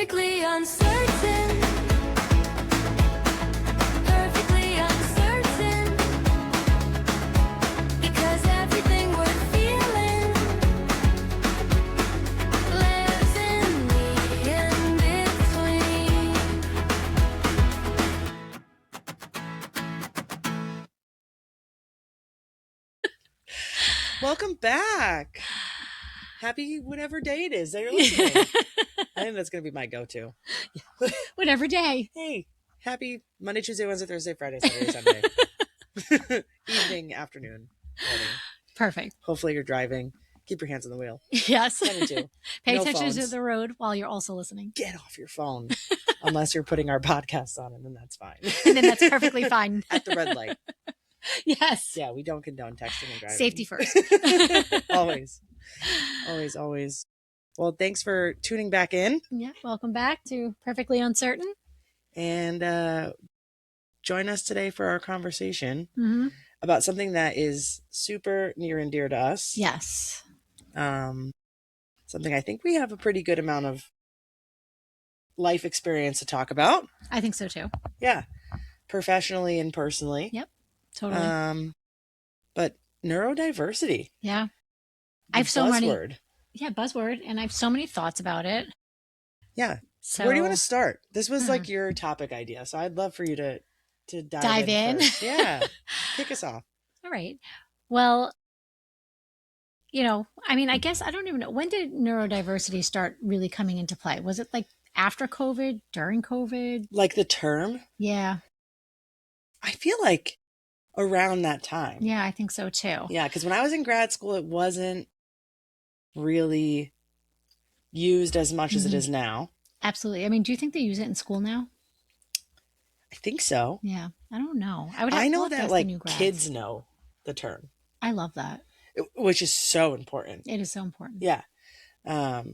Perfectly uncertain. Perfectly uncertain. Because everything we're feeling lives in the in-between. Welcome back. Happy whatever day it is that you're listening. I think that's going to be my go-to. Whatever day. Hey, happy Monday, Tuesday, Wednesday, Thursday, Friday, Saturday, Sunday. Evening, afternoon, morning. Perfect. Hopefully you're driving. Keep your hands on the wheel. Yes. Tend to. Pay No attention to phones. the road while you're also listening. Get off your phone. Unless you're putting our podcast on, and then that's fine. And then that's perfectly fine. At the red light. Yes. Yeah, we don't condone texting and driving. Safety first. Always. Always, always. Well, thanks for tuning back in. Yeah. Welcome back to Perfectly Uncertain. And join us today for our conversation Mm-hmm. about something that is super near and dear to us. Yes. Something I think we have a pretty good amount of life experience to talk about. I think so too. Yeah. Professionally and personally. Yep. Totally. But neurodiversity. Yeah. I have so many. Buzzword. Yeah, buzzword. And I have so many thoughts about it. Yeah. So where do you want to start? This was like your topic idea. So I'd love for you to dive in. First. Yeah. Kick us off. All right. Well, I guess I don't even know. When did neurodiversity start really coming into play? Was it like after COVID, during COVID? Like the term? Yeah. I feel like around that time. Yeah, I think so too. Yeah, because when I was in grad school, it wasn't really used as much as it is now. Absolutely. I mean, do you think they use it in school now? I think so. Yeah, I don't know. I know that like kids know the term. I love that. Which is so important. It is so important. Yeah. But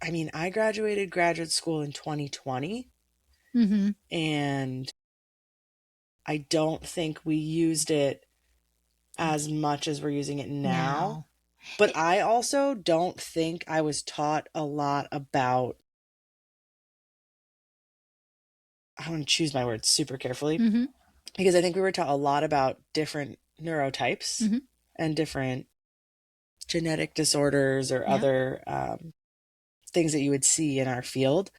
I mean, I graduated graduate school in 2020. Mm-hmm. And I don't think we used it as much as we're using it now. But I also don't think I was taught a lot about, I want to choose my words super carefully, because I think we were taught a lot about different neurotypes and different genetic disorders or other things that you would see in our field.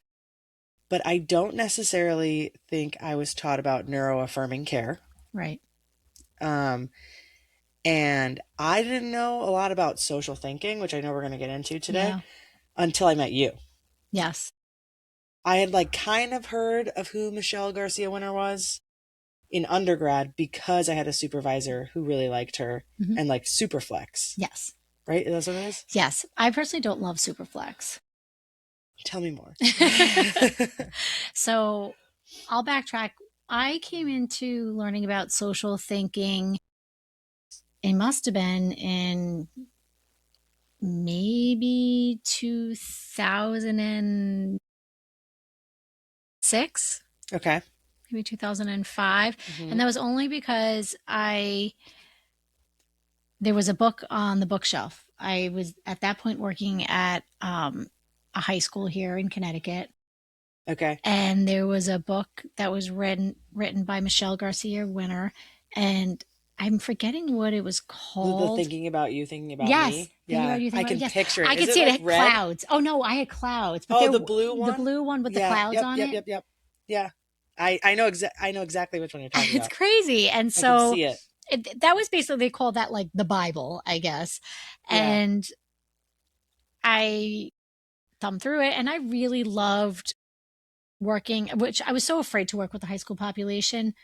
But I don't necessarily think I was taught about neuroaffirming care. Right. And I didn't know a lot about social thinking, which I know we're going to get into today, until I met you. Yes. I had like kind of heard of who Michelle Garcia Winner was in undergrad because I had a supervisor who really liked her and like Superflex. Yes. Right? Is that what it is? Yes. I personally don't love Superflex. Tell me more. So I'll backtrack. I came into learning about social thinking. It must have been in maybe 2006. Okay. Maybe 2005. And that was only because there was a book on the bookshelf. I was at that point working at a high school here in Connecticut. Okay. And there was a book that was written by Michelle Garcia Winner, and I'm forgetting what it was called. The thinking about you, thinking about me. Yeah, I can picture it. I can see it. Red? Clouds. Oh no, I had clouds. But the blue one. The blue one with the clouds on it. Yep. Yeah, I know exactly which one you're talking about. It's crazy, and so I can see it. That was basically, they called that like the Bible, I guess. Yeah. And I thumbed through it, and I really loved working, which I was so afraid to work with the high school population.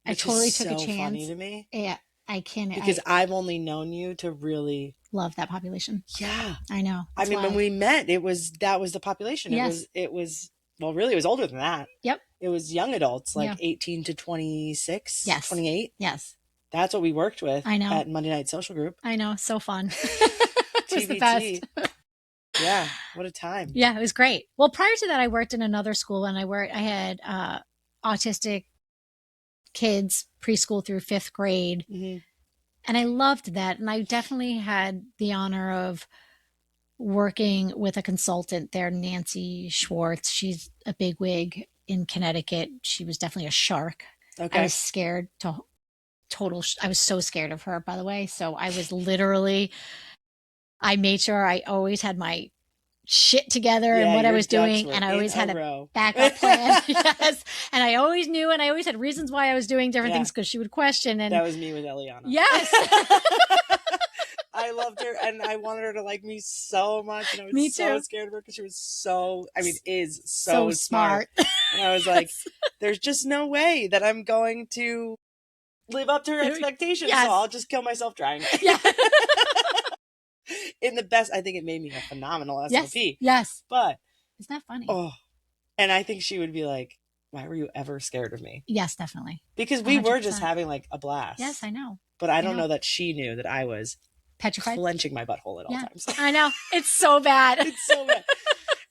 I totally took a chance. Funny to me. Yeah, I can. Because I've only known you to really love that population. Yeah, I know. I mean, when we met, that was the population. Yes. It was well, really, it was older than that. Yep. It was young adults, like 18 to 26. Yes. 28. Yes. That's what we worked with. I know. At Monday Night Social Group. I know. So fun. It was the best. Yeah. What a time. Yeah, it was great. Well, prior to that, I worked in another school, and I had autistic kids, preschool through 5th grade. Mm-hmm. And I loved that. And I definitely had the honor of working with a consultant there, Nancy Schwartz. She's a bigwig in Connecticut. She was definitely a shark. I Okay. was scared to I was so scared of her, by the way. So I was literally, I made sure I always had my shit together and what I your was ducks doing. were And I in always had a row. backup plan. Yes. And I always knew, and I always had reasons why I was doing different Yeah. things because she would question. And That was me with Eliana. yes. I loved her, and I wanted her to like me so much, and I was Me so too. scared of her because she was so, is So so smart. And I was like, there's just no way that I'm going to live up to her expectations, Yes. so I'll just kill myself trying. Yeah. In the best, I think it made me a phenomenal Yes. SLP. Yes. But, Isn't that funny? oh, and I think she would be like, why were you ever scared of me? Yes, definitely. Because we were just 100%. having like a blast. Yes, I know. But I don't know. know that she knew that I was Petrified. clenching my butthole at all Yeah. times. I know. It's so bad. It's so bad.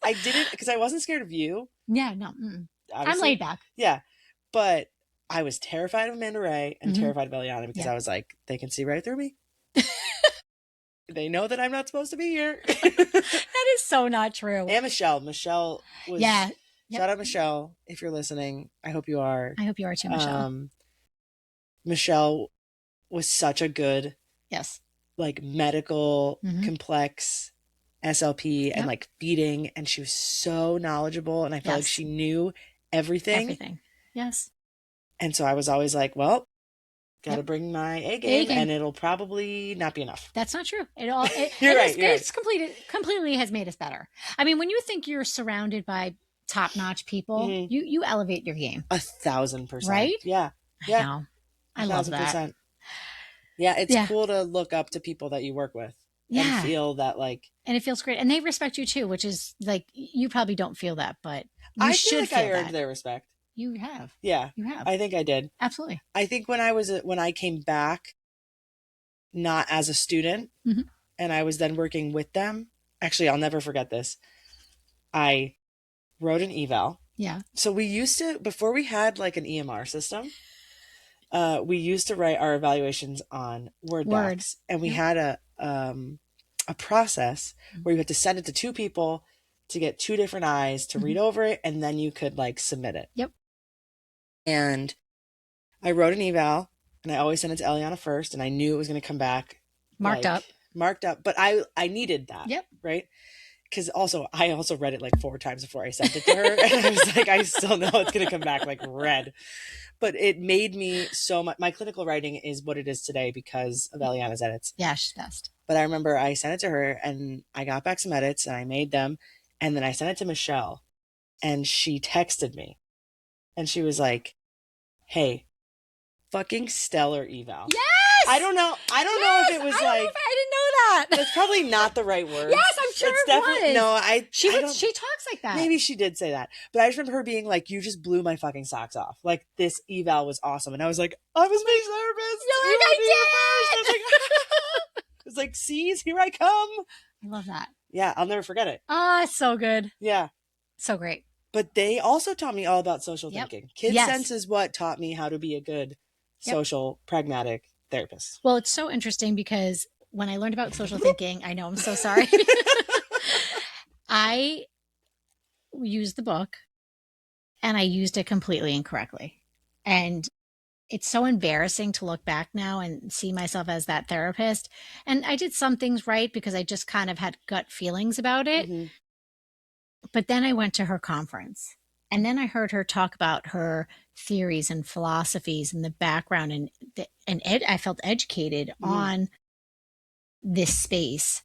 I did it because I wasn't scared of you. Yeah, no. Mm-mm. I'm Obviously. laid back. Yeah. But I was terrified of Amanda Ray and Mhm. terrified of Eliana because Yeah. I was like, they can see right through me. They know that I'm not supposed to be here. That is so not true. And Michelle. Michelle was. Yeah. Yep. Shout out Michelle. If you're listening, I hope you are. I hope you are too, Michelle. Michelle was such a good, Yes. like, medical, Mhm. complex SLP and Yep. like feeding. And she was so knowledgeable. And I felt like Yes. she knew everything. Everything. Yes. And so I was always like, well, got to Yep. bring my A game, game. and it'll probably not be enough. That's not true. You're right, you're It's completely has made us better. I mean, when you think you're surrounded by top-notch people, Mhm. you elevate your game. 1,000%. Right? Yeah. I Yeah. know. I love that. 1,000%. Yeah, it's Yeah. cool to look up to people that you work with Yeah. and feel that, like, And it feels great. And they respect you too, which is like, you probably don't feel that, but you I should feel like feel I earned that. their respect. You have. Yeah, You have. I think I did. Absolutely. I think when I came back, not as a student, Mhm. and I was then working with them. Actually, I'll never forget this. I wrote an eval. Yeah. So we used to, before we had like an EMR system, we used to write our evaluations on Word docs, and we had a process where you had to send it to two people to get two different eyes to read over it, and then you could like submit it. Yep. And I wrote an eval, and I always sent it to Eliana first, and I knew it was going to come back Marked up. But I needed that. Yep. Right. Because I also read it like 4 times before I sent it to her. And I was like, I still know it's going to come back like red. But it made me so much. My clinical writing is what it is today because of Eliana's edits. Yeah, she's best. But I remember I sent it to her and I got back some edits and I made them. And then I sent it to Michelle and she texted me. And she was like, hey, fucking stellar eval. Yes! I don't know if it was I like... didn't know that. That's probably not the right word. Yes, I'm sure it's it definitely, was. No, She talks like that. Maybe she did say that. But I just remember her being like, you just blew my fucking socks off. Like, this eval was awesome. And I was like, I was being nervous. You're You like, want me to I go first? I was like, sees, here I come. I love that. Yeah, I'll never forget it. Ah, so good. Yeah. So great. But they also taught me all about social Yep. thinking. Kid Yes. Sense is what taught me how to be a good Yep. social, pragmatic therapist. Well, it's so interesting because when I learned about social thinking, I know I'm so sorry. I used the book and I used it completely incorrectly. And it's so embarrassing to look back now and see myself as that therapist. And I did some things right because I just kind of had gut feelings about it. Mhm. But then I went to her conference and then I heard her talk about her theories and philosophies and the background I felt educated on this space.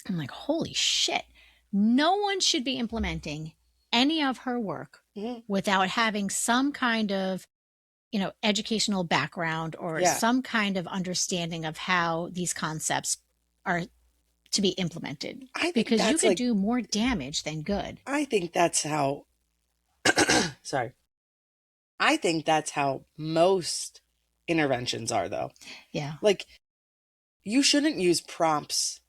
I'm like, holy shit. No one should be implementing any of her work Mhm. without having some kind of, educational background or Yeah. some kind of understanding of how these concepts are to be implemented. I think Because you that's could like, do more damage than good. I think that's how, sorry. I think that's how most interventions are, though. Yeah, Like, you shouldn't use prompts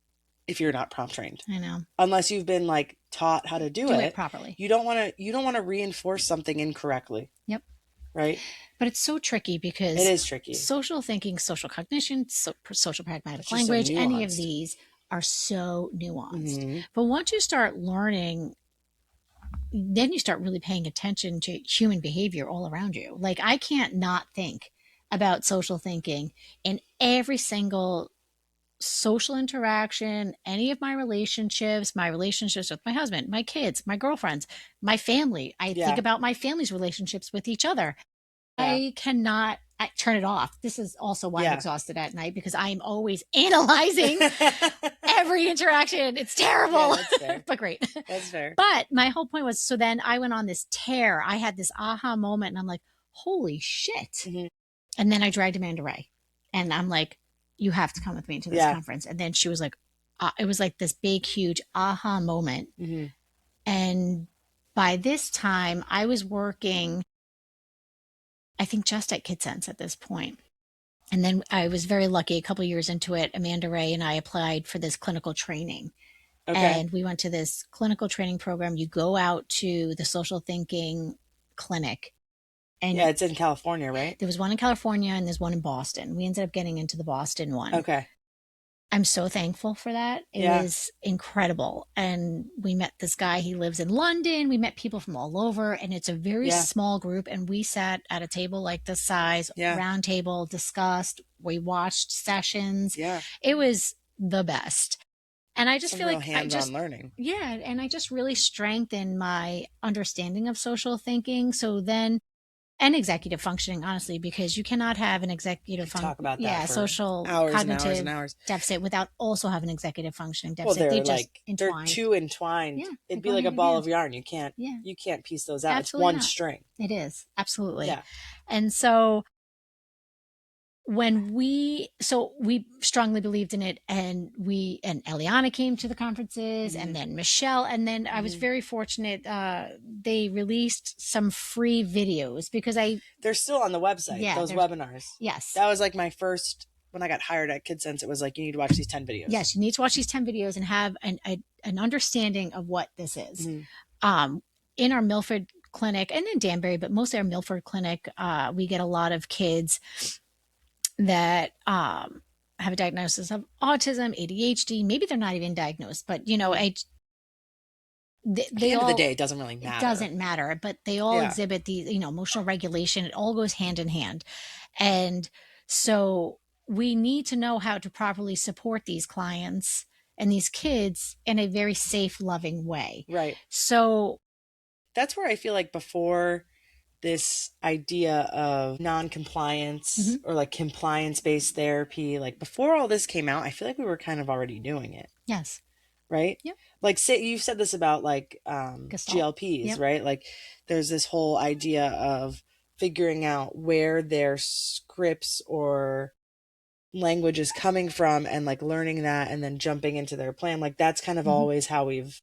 if you're not prompt trained, I know. unless you've been like taught how to do Do it. it properly. You don't want to reinforce something incorrectly. Yep. Right? But it's so tricky because It is tricky. social thinking, social cognition, social pragmatic It's just so language, any of nuanced. these are so nuanced. Mhm. But once you start learning, then you start really paying attention to human behavior all around you. Like, I can't not think about social thinking in every single social interaction, any of my relationships with my husband, my kids, my girlfriends, my family. I think Yeah. about my family's relationships with each other. Yeah. I cannot turn it off. This is also why I'm Yeah. exhausted at night, because I'm always analyzing every interaction. It's terrible, Yeah, that's fair. but great. That's fair. But my whole point was, so then I went on this tear. I had this aha moment, and I'm like, holy shit. Mhm. And then I dragged Amanda Ray, and I'm like, you have to come with me to this Yeah. conference. And then she was like, it was like this big, huge aha moment. Mhm. And by this time, I was working, I think, just at KidSense at this point. And then I was very lucky, a couple years into it, Amanda Ray and I applied for this clinical training. Okay. And we went to this clinical training program. You go out to the social thinking clinic. And Yeah, it's in California, right? there was one in California and there's one in Boston. We ended up getting into the Boston one. Okay. I'm so thankful for that. It Yeah. was incredible. And we met this guy. He lives in London. We met people from all over, and it's a very Yeah. small group. And we sat at a table like this size, Yeah. round table, discussed. We watched sessions. Yeah. It was the best. And I just Some feel real like hands-on learning. yeah, and I just really strengthened my understanding of social thinking. So then, and executive functioning, honestly, because you cannot have an executive Talk about that for social hours and cognitive hours and hours. deficit without also having an executive functioning Well, deficit. they're just like entwined. they're too entwined. Yeah, It'd they be go like a hand in ball hand. of yarn. You can't Yeah, piece those out. absolutely It's one not. string. It is, absolutely. Yeah. And so when we strongly believed in it, and Eliana came to the conferences, Mhm. and then Michelle, and then I was Mhm. very fortunate. They released some free videos because They're still on the website. Yeah, Those webinars. yes, That was like my first when I got hired at KidSense. It was like, you need to watch these 10 videos. yes, you need to watch these 10 videos and have an understanding of what this is. Mhm. In our Milford clinic and in Danbury, but mostly our Milford clinic, we get a lot of kids that have a diagnosis of autism, ADHD. Maybe they're not even diagnosed, but you know, At the end of the day, it doesn't really matter. It doesn't matter, but they all Yeah. exhibit these, emotional regulation. It all goes hand in hand. And so we need to know how to properly support these clients and these kids in a very safe, loving way. Right. So That's where I feel like before this idea of non-compliance or like compliance-based therapy, like before all this came out, I feel like we were kind of already doing it. yes, Right? Yep. Like, say you've said this about like Gestalt. GLPs, Yep. right? Like there's this whole idea of figuring out where their scripts or language is coming from and like learning that and then jumping into their plan. Like that's kind of always how we've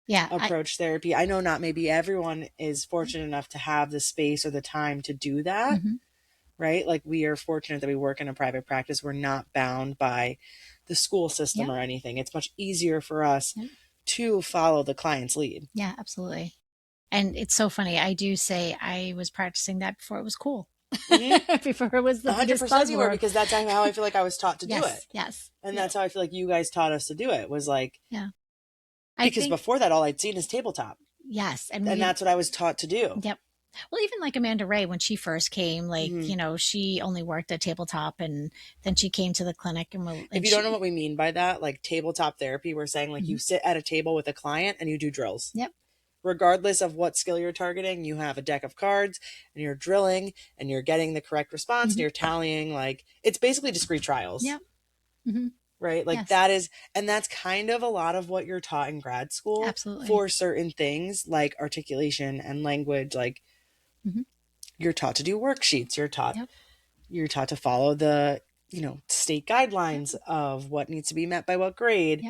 approached therapy. I know not maybe everyone is fortunate enough to have the space or the time to do that. Right? Like we are fortunate that we work in a private practice. We're not bound by the school system or anything. It's much easier for us to follow the client's lead. Yeah, absolutely. And it's so funny. I do say I was practicing that before it was cool. Before it was the biggest 100% you were, buzzword. because that's how I feel like I was taught to do it. Yes. And that's how I feel like you guys taught us to do it, was like, because before that, all I'd seen is tabletop. Yes. And that's what I was taught to do. Yep. Well, even like Amanda Ray, when she first came, like, she only worked at tabletop, and then she came to the clinic. And if you don't know what we mean by that, like tabletop therapy, we're saying like you sit at a table with a client and you do drills. Yep. Regardless of what skill you're targeting, you have a deck of cards and you're drilling and you're getting the correct response and you're tallying. Like it's basically discrete trials. Yep. Right? Like that is, and that's kind of a lot of what you're taught in grad school. Absolutely. For certain things like articulation and language. Like you're taught to do worksheets. You're taught to follow the, state guidelines of what needs to be met by what grade,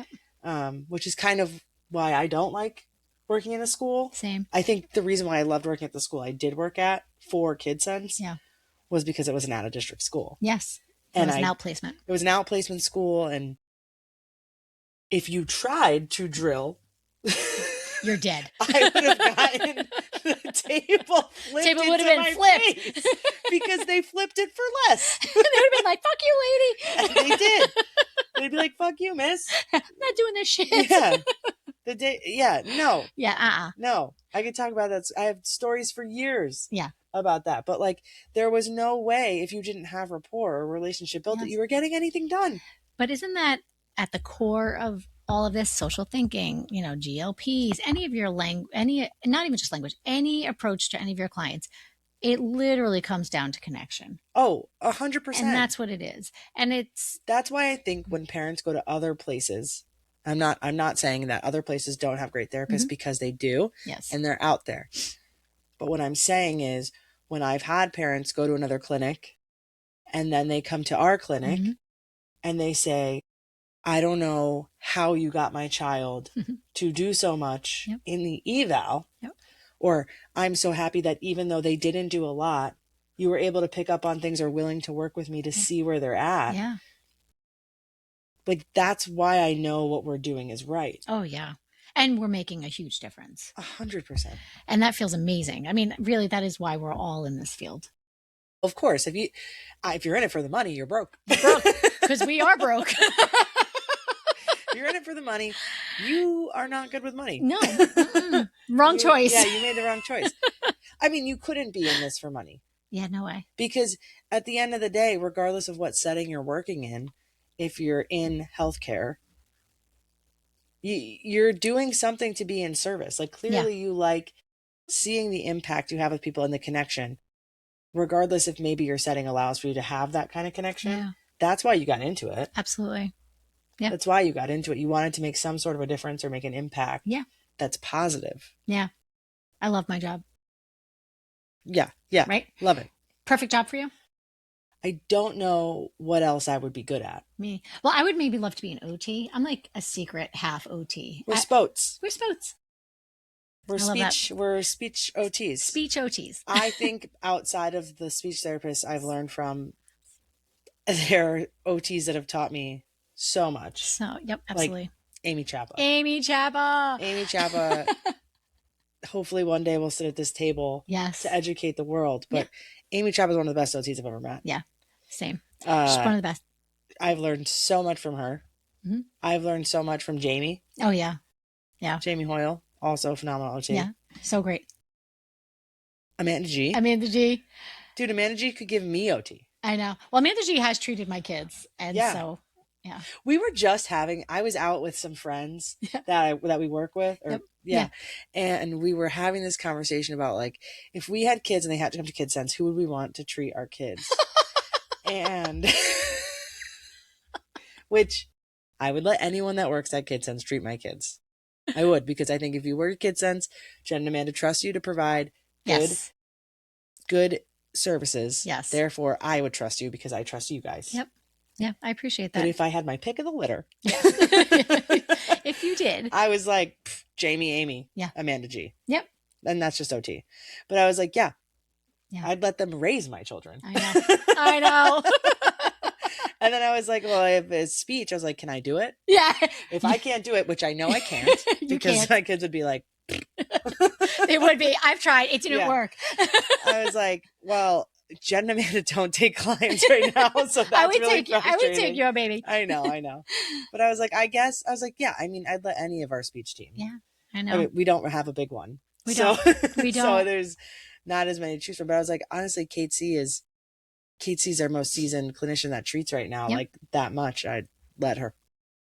which is kind of why I don't like working in a school. Same. I think the reason why I loved working at the school I did work at for KidSense was because it was an out-of-district school. Yes. It was an outplacement. It was an outplacement school, and if you tried to drill, you're dead. I would have gotten the table flipped. Table would have been flipped because they flipped it for less. They would have been like, "Fuck you, lady." And they did. They'd be like, fuck you, miss. I'm not doing this shit. Yeah. No. Yeah. No. I could talk about that. I have stories for years Yeah. about that. But like, there was no way, if you didn't have rapport or relationship built, that Yes. you were getting anything done. But isn't that at the core of all of this social thinking, GLPs, any of your not even just language, any approach to any of your clients, it literally comes down to connection. Oh, 100%. And that's what it is. And that's why I think when parents go to other places, I'm not saying that other places don't have great therapists, because they do. Yes. And they're out there. But what I'm saying is, when I've had parents go to another clinic and then they come to our clinic and they say, I don't know how you got my child to do so much in the eval, or I'm so happy that even though they didn't do a lot, you were able to pick up on things or willing to work with me to see where they're at. Yeah. Like, that's why I know what we're doing is right. Oh, yeah. And we're making a huge difference. 100%. And that feels amazing. I mean, really, that is why we're all in this field. Of course, if you're in it for the money, you're broke. Because we are broke. If you're in it for the money, you are not good with money. No. Wrong choice. Yeah, you made the wrong choice. I mean, you couldn't be in this for money. Yeah, no way. Because at the end of the day, regardless of what setting you're working in, if you're in healthcare, you're doing something to be in service. Like, clearly you like seeing the impact you have with people and the connection, regardless if maybe your setting allows for you to have that kind of connection. Yeah. That's why you got into it. Absolutely. Yeah. That's why you got into it. You wanted to make some sort of a difference or make an impact. Yeah. That's positive. Yeah. I love my job. Yeah. Yeah. Right? Love it. Perfect job for you? I don't know what else I would be good at. Me. Well, I would maybe love to be an OT. I'm like a secret half OT. We're spots. We're spots. We're speech OTs. Speech OTs. I think outside of the speech therapists I've learned from, there are OTs that have taught me so much. So, yep, absolutely. Like Amy Chapa. Amy Chapa. Hopefully one day we'll sit at this table to educate the world. But Amy Chapa is one of the best OTs I've ever met. Yeah, same. She's one of the best. I've learned so much from her. Mm-hmm. I've learned so much from Jamie. Oh, yeah. Yeah. Jamie Hoyle, also phenomenal OT. Yeah, so great. Amanda G. Dude, Amanda G could give me OT. I know. Well, Amanda G has treated my kids. And so, yeah. We were just I was out with some friends that we work with. And we were having this conversation about, like, if we had kids and they had to come to Kid Sense, who would we want to treat our kids? And which I would let anyone that works at Kid Sense treat my kids. I would, because I think if you work at Kid Sense, Jen and Amanda trust you to provide good services. Yes. Therefore, I would trust you because I trust you guys. Yep. Yeah, I appreciate that. But if I had my pick of the litter, if you did, I was like, Jamie, Amy, Amanda G. Yep. And that's just OT. But I was like, I'd let them raise my children. I know. And then I was like, well, if it's speech, I was like, can I do it? Yeah. If I can't do it, which I know I can't, because my kids would be like, it would be. I've tried. It didn't work. I was like, well, Jen and Amanda don't take clients right now, so that's really frustrating. I would take your baby. I know. But I was like, I'd let any of our speech team. Yeah, I know. I mean, we don't have a big one. We don't. So there's not as many to choose from. But I was like, honestly, Kate C's our most seasoned clinician that treats right now. Like, that much, I'd let her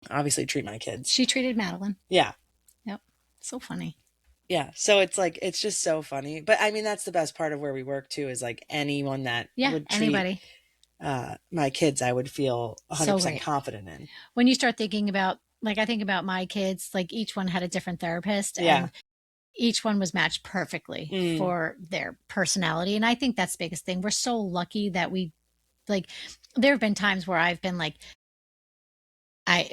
obviously treat my kids. She treated Madeline. Yeah. Yep. So funny. Yeah. So it's like, it's just so funny. But I mean, that's the best part of where we work too, is like anyone that would treat anybody. My kids, I would feel 100% confident in. When you start thinking about, like, I think about my kids, like, each one had a different therapist. And each one was matched perfectly for their personality. And I think that's the biggest thing. We're so lucky that there have been times where I've been like,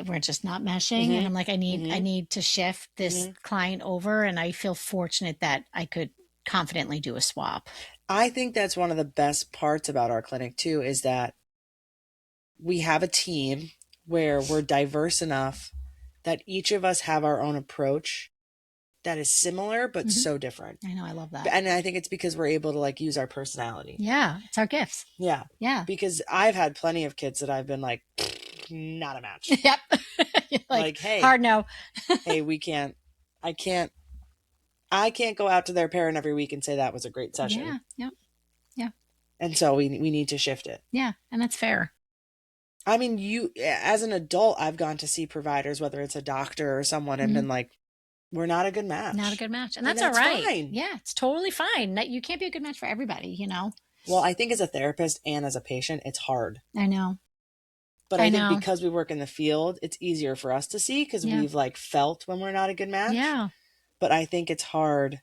we're just not meshing. And I'm like, I need to shift this client over. And I feel fortunate that I could confidently do a swap. I think that's one of the best parts about our clinic too, is that we have a team where we're diverse enough that each of us have our own approach that is similar, but so different. I know. I love that. And I think it's because we're able to, like, use our personality. Yeah. It's our gifts. Yeah. Yeah. Because I've had plenty of kids that I've been like, not a match. Yep. You're Like, hey. hard no. Hey, I can't go out to their parent every week and say that was a great session. Yeah. Yep. Yeah. And so we need to shift it. Yeah. And that's fair. I mean, as an adult, I've gone to see providers, whether it's a doctor or someone, and been like, we're not a good match. Not a good match. And that's all right. Fine. Yeah, it's totally fine. You can't be a good match for everybody, you know? Well, I think as a therapist and as a patient, it's hard. I know. But I think because we work in the field, it's easier for us to see because we've like felt when we're not a good match. Yeah. But I think it's hard.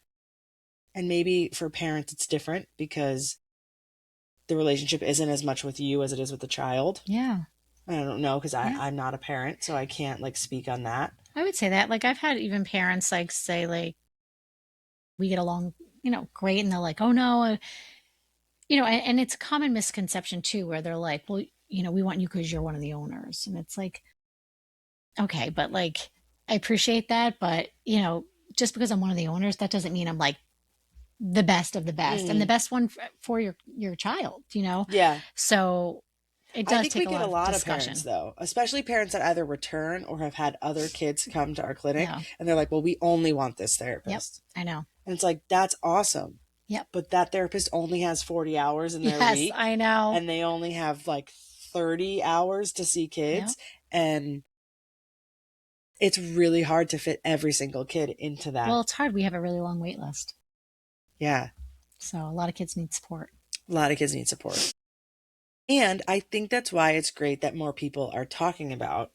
And maybe for parents, it's different because the relationship isn't as much with you as it is with the child. Yeah. I don't know because I'm not a parent, so I can't like speak on that. I would say that. Like, I've had even parents like say, like, we get along, you know, great. And they're like, oh no, you know, and it's a common misconception too, where they're like, well, you know, we want you because you're one of the owners. And it's like, okay, but like, I appreciate that. But, you know, just because I'm one of the owners, that doesn't mean I'm like the best of the best and the best one for your child, you know? Yeah. So it does take we get a lot discussion. of parents, though, especially parents that either return or have had other kids come to our clinic. And they're like, well, we only want this therapist. Yep, I know. And it's like, that's awesome. Yep. But that therapist only has 40 hours in their week. Yes, I know. And they only have like 30 hours to see kids. Yep. And it's really hard to fit every single kid into that. Well, it's hard. We have a really long wait list. Yeah. So a lot of kids need support. A lot of kids need support. And I think that's why it's great that more people are talking about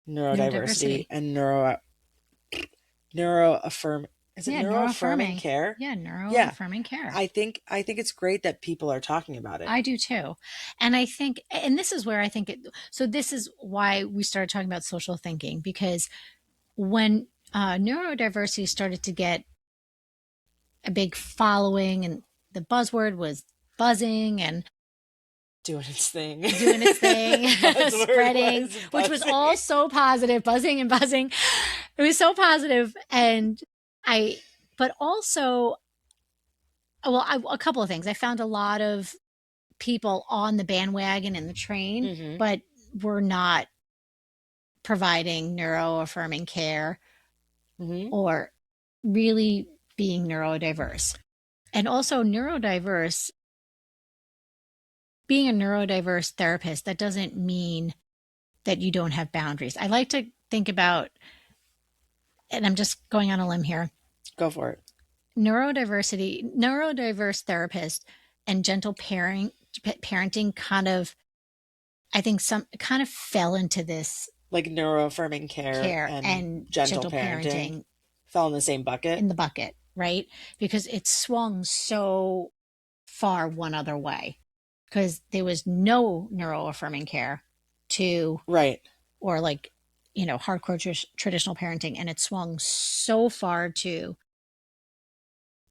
neurodiversity and neuroaffirming care? Yeah, neuroaffirming care. I think it's great that people are talking about it. I do too. And I think, and this is where I think so this is why we started talking about social thinking, because when neurodiversity started to get a big following and the buzzword was buzzing and doing its thing, spreading, which was all so positive, buzzing and buzzing. It was so positive. And but also, well, a couple of things. I found a lot of people on the bandwagon and the train, but were not providing neuroaffirming care or really being neurodiverse. And also being a neurodiverse therapist, that doesn't mean that you don't have boundaries. I like to think about, and I'm just going on a limb here. Go for it. Neurodiverse therapist and gentle parenting kind of, I think kind of fell into this. Like neuroaffirming care and gentle parenting fell in the same bucket. In the bucket, right? Because it swung so far one other way. Because there was no neuroaffirming care or like, you know, hardcore traditional parenting, and it swung so far to,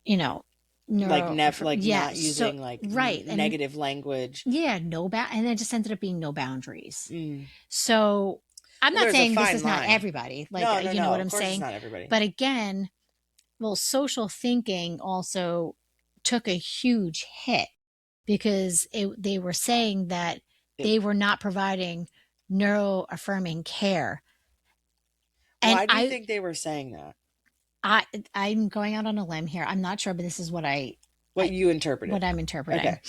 you know, not using negative language. Yeah, and it just ended up being no boundaries. So I'm not saying this is not everybody. Like, you know what I'm saying? It's not everybody. But again, well, social thinking also took a huge hit. Because they were saying that they were not providing neuroaffirming care. And why do you think they were saying that? I'm going out on a limb here. I'm not sure, but this is what you interpreted. What I'm interpreting. Okay.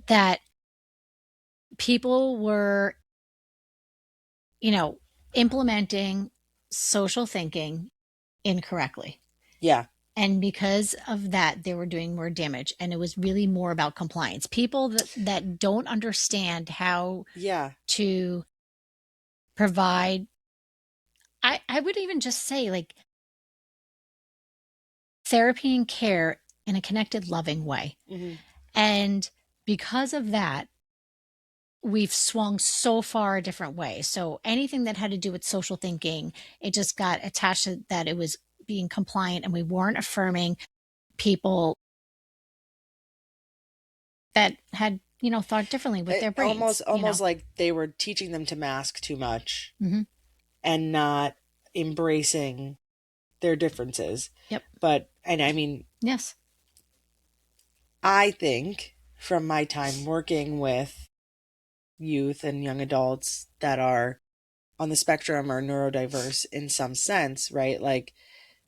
That people were, you know, implementing social thinking incorrectly. Yeah. And because of that, they were doing more damage. And it was really more about compliance. People that don't understand how to provide, I would even just say, like, therapy and care in a connected, loving way. And because of that, we've swung so far a different way. So anything that had to do with social thinking, it just got attached to that it was being compliant, and we weren't affirming people that had, you know, thought differently with their brains. Almost like they were teaching them to mask too much and not embracing their differences. Yep. But, and I mean, yes, I think from my time working with youth and young adults that are on the spectrum or neurodiverse in some sense, right? Like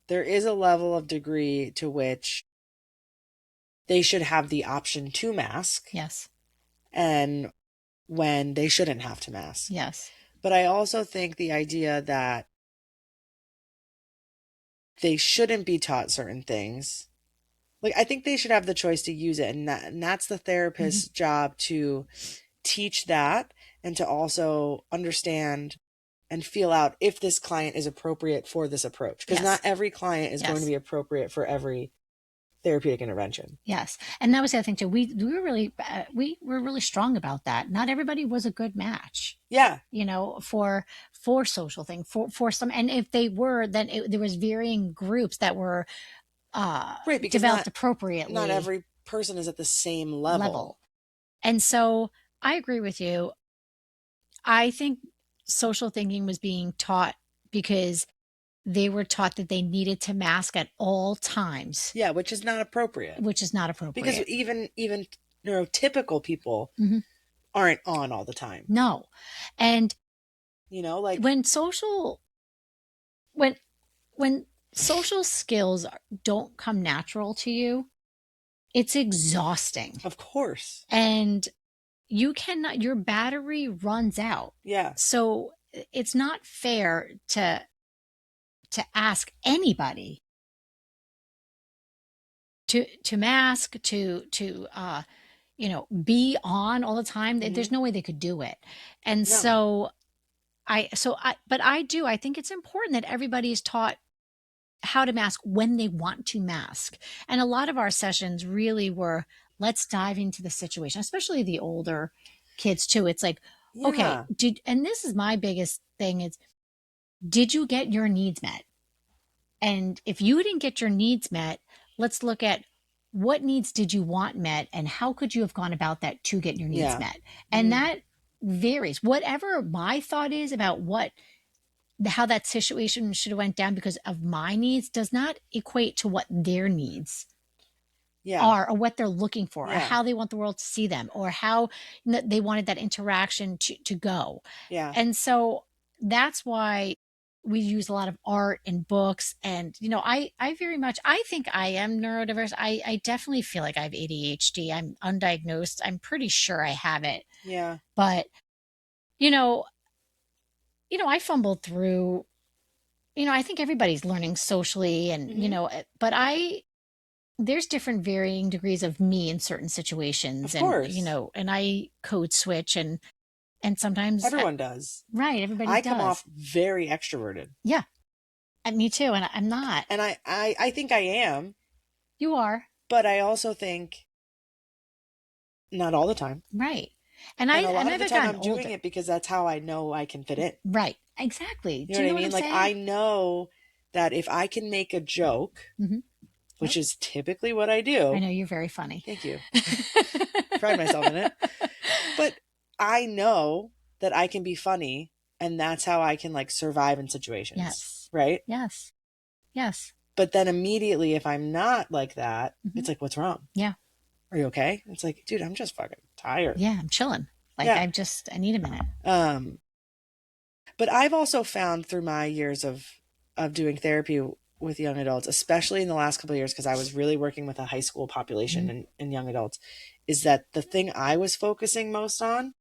there is a level of degree to which they should have the option to mask Yes. and when they shouldn't have to mask. Yes. But I also think the idea that they shouldn't be taught certain things, like I think they should have the choice to use it, and that's the therapist's job to teach that and to also understand and feel out if this client is appropriate for this approach, because Yes. not every client is going Yes. to be appropriate for every therapeutic intervention. Yes. And that was the other thing too. We were really strong about that. Not everybody was a good match, Yeah, you know, for social thing, for some, and if they were, then there was varying groups that were right, because developed appropriately. not every person is at the same level. And so I agree with you. I think social thinking was being taught because they were taught that they needed to mask at all times, Yeah, which is not appropriate. which is not appropriate. Because even neurotypical people Mhm. aren't on all the time. No. And You know, like when social skills don't come natural to you, it's exhausting. of course. And you cannot, your battery runs out. Yeah. So it's not fair to ask anybody to mask, to you know, be on all the time. There's no way they could do it. And No. but I think it's important that everybody is taught how to mask when they want to mask. And a lot of our sessions really were, let's dive into the situation, especially the older kids too. It's like, okay, Yeah. and this is my biggest thing is, did you get your needs met? And if you didn't get your needs met, let's look at what needs did you want met and how could you have gone about that to get your needs Yeah. met? And that varies. Whatever my thought is about how that situation should have went down because of my needs does not equate to what their needs Yeah. are, or what they're looking for, or Yeah. how they want the world to see them, or how they wanted that interaction to go. Yeah. And so that's why we use a lot of art and books. And, you know, I think I am neurodiverse. I definitely feel like I have ADHD. I'm undiagnosed. I'm pretty sure I have it. Yeah. But, you know, I fumbled through, I think everybody's learning socially and, you know, but there's different varying degrees of me in certain situations. Of and, course. you know, and I code switch and sometimes Everyone does. right. Everybody I does. come off very extroverted. Yeah. And me too. And I'm not. And I think I am, You are. but I also think not all the time. Right. And a lot of I've the time gotten I'm doing older. it because that's how I know I can fit in. Right. Exactly. You know what I mean? Like I know that if I can make a joke, which is typically what I do. I know you're very funny. Thank you. Pride myself in it. But I know that I can be funny and that's how I can like survive in situations. Yes. Right? Yes. Yes. But then immediately if I'm not like that, it's like, what's wrong? Yeah. Are you okay? It's like, dude, I'm just fucking tired. Yeah. I'm chilling. Like Yeah. I need a minute. But I've also found through my years of doing therapy with young adults, especially in the last couple of years, because I was really working with a high school population and young adults, is that the thing I was focusing most on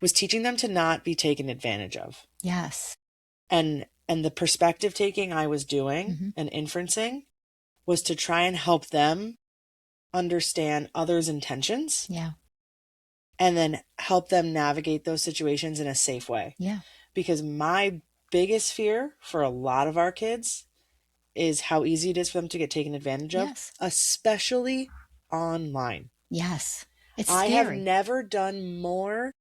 was teaching them to not be taken advantage of. Yes. And the perspective taking I was doing and inferencing was to try and help them understand others' intentions. Yeah. And then help them navigate those situations in a safe way. Yeah. Because my biggest fear for a lot of our kids is how easy it is for them to get taken advantage of, especially online. Yes. It's I scary. have never done more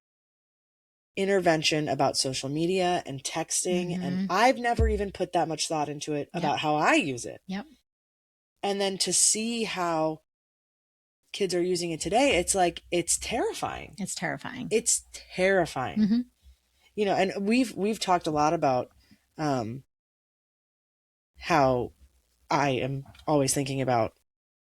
intervention about social media and texting, and I've never even put that much thought into it about how I use it. Yep. And then to see how kids are using it today, it's like, it's terrifying. It's terrifying. It's terrifying. You know, and we've talked a lot about how I am always thinking about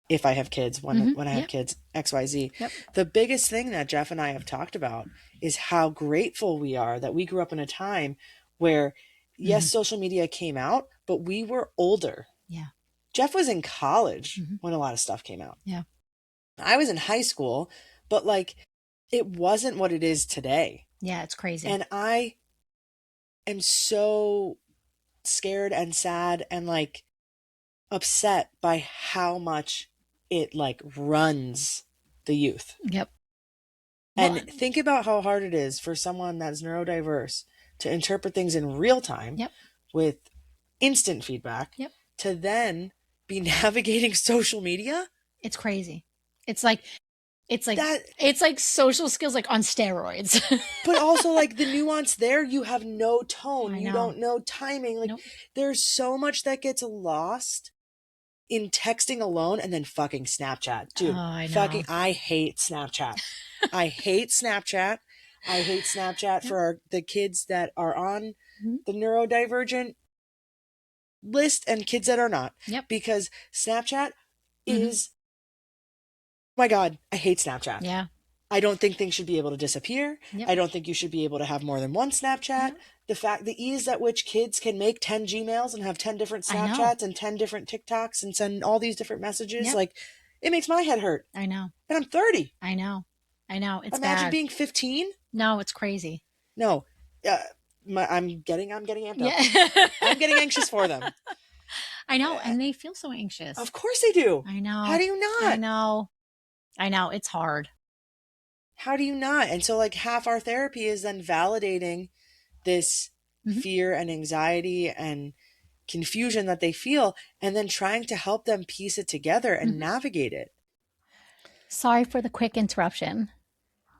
if I have kids, when I have Yep. kids, XYZ. Yep. The biggest thing that Jeff and I have talked about is how grateful we are that we grew up in a time where, yes, social media came out, but we were older. Yeah. Jeff was in college when a lot of stuff came out. Yeah. I was in high school, but like it wasn't what it is today. Yeah. It's crazy. And I am so scared and sad and like upset by how much it like runs the youth. Yep. And Well, think about how hard it is for someone that's neurodiverse to interpret things in real time Yep. with instant feedback Yep. to then be navigating social media. It's crazy. It's like That, it's like social skills like on steroids. but also like the nuance there, you have no tone. I You know. don't know timing. Like Nope. there's so much that gets lost in texting alone and then fucking Snapchat. Dude, Oh, I know. fucking, I hate Snapchat. I hate Snapchat. I hate Snapchat for the kids that are on the neurodivergent list and kids that are not. Yep. Because Snapchat is, my God, I hate Snapchat. Yeah. I don't think things should be able to disappear. Yep. I don't think you should be able to have more than one Snapchat. The ease at which kids can make 10 Gmails and have 10 different I know. Snapchats and 10 different TikToks and send all these different messages. Yep. Like, it makes my head hurt. I know. And I'm 30. I know. I know. It's Imagine bad. being 15. No, it's crazy. No. I'm getting amped up. Yeah. I'm getting anxious for them. I know. And they feel so anxious. Of course they do. I know. How do you not? I know. I know. It's hard. How do you not? And so like half our therapy is then validating this fear and anxiety and confusion that they feel and then trying to help them piece it together and navigate it. Sorry for the quick interruption.